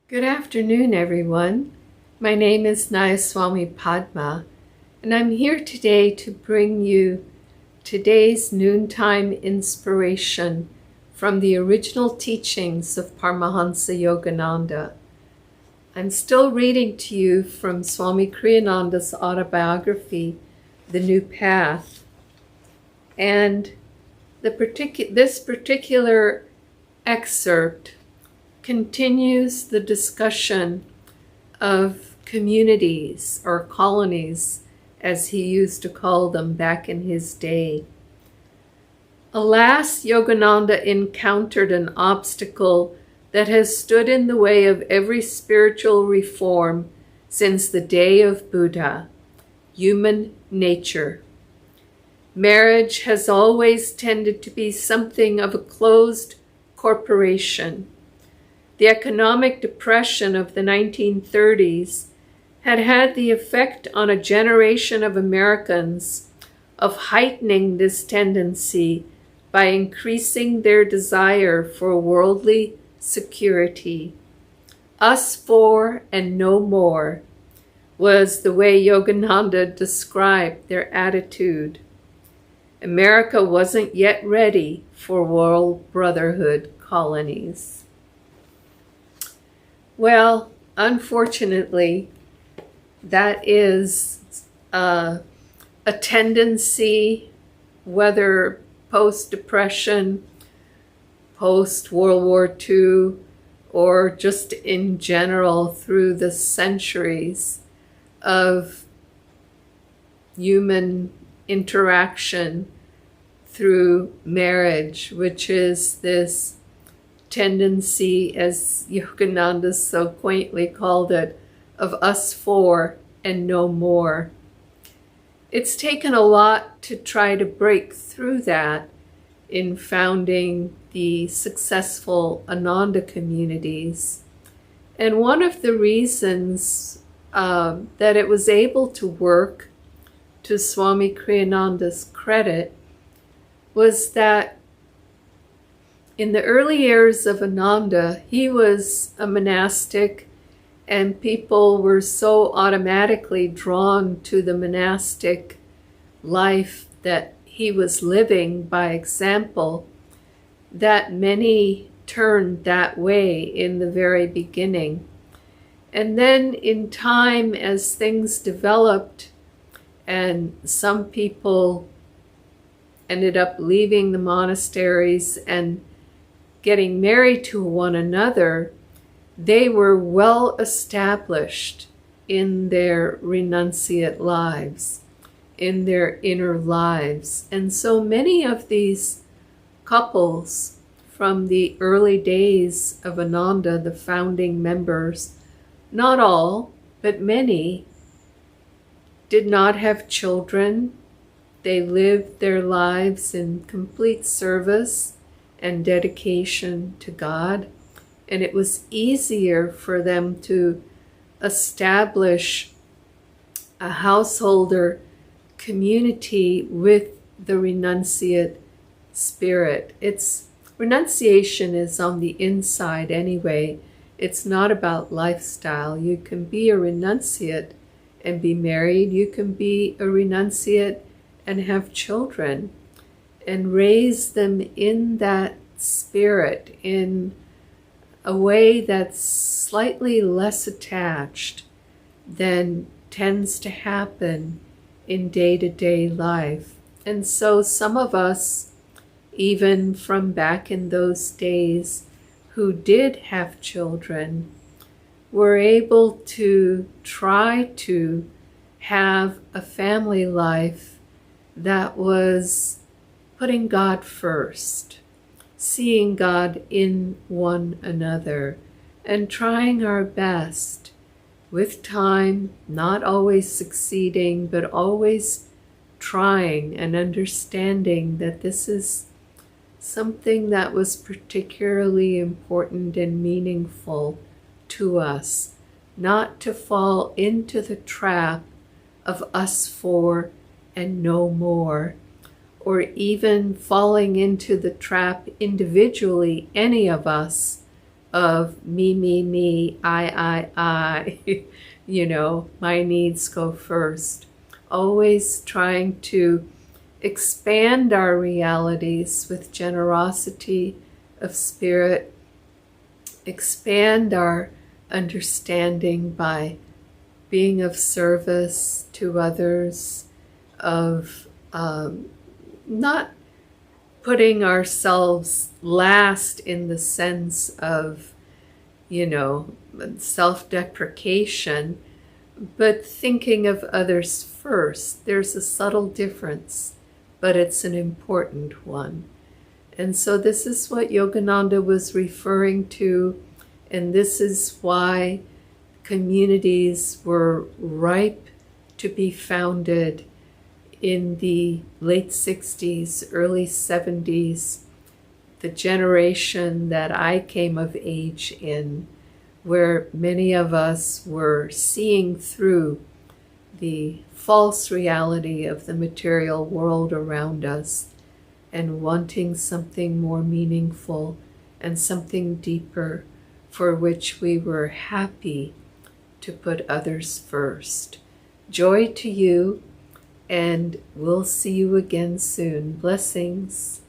Good afternoon, everyone. My name is Nayaswami Padma, and I'm here today to bring you today's noontime inspiration from the original teachings of Paramahansa Yogananda. I'm still reading to you from Swami Kriyananda's autobiography, The New Path, and this particular excerpt continues the discussion of communities or colonies, as he used to call them back in his day. Alas, Yogananda encountered an obstacle that has stood in the way of every spiritual reform since the day of Buddha: human nature. Marriage has always tended to be something of a closed corporation. The economic depression of the 1930s had had the effect on a generation of Americans of heightening this tendency by increasing their desire for worldly security. Us for and no more was the way Yogananda described their attitude. America wasn't yet ready for world brotherhood colonies. Well, unfortunately, that is a tendency, whether post-Depression, post-World War II, or just in general through the centuries of human interaction through marriage, which is this tendency, as Yogananda so quaintly called it, of us for and no more. It's taken a lot to try to break through that in founding the successful Ananda communities. And one of the reasons that it was able to work, to Swami Kriyananda's credit, was that in the early years of Ananda, he was a monastic, and people were so automatically drawn to the monastic life that he was living by example that many turned that way in the very beginning. And then in time, as things developed and some people ended up leaving the monasteries and getting married to one another, they were well established in their renunciate lives, in their inner lives. And so many of these couples from the early days of Ananda, the founding members, not all, but many, did not have children. They lived their lives in complete service and dedication to God, and it was easier for them to establish a householder community with the renunciate spirit. Renunciation is on the inside anyway. It's not about lifestyle. You can be a renunciate and be married. You can be a renunciate and have children and raise them in that spirit in a way that's slightly less attached than tends to happen in day-to-day life. And so some of us, even from back in those days, who did have children, were able to try to have a family life that was putting God first, seeing God in one another, and trying our best with time, not always succeeding, but always trying and understanding that this is something that was particularly important and meaningful to us, not to fall into the trap of us for and no more, or even falling into the trap individually, any of us, of me, I, my needs go first. Always trying to expand our realities with generosity of spirit, expand our understanding by being of service to others, of not putting ourselves last in the sense of, self-deprecation, but thinking of others first. There's a subtle difference, but it's an important one. And so this is what Yogananda was referring to, and this is why communities were ripe to be founded in the late 60s, early 70s, the generation that I came of age in, where many of us were seeing through the false reality of the material world around us and wanting something more meaningful and something deeper, for which we were happy to put others first. Joy to you, and we'll see you again soon. Blessings.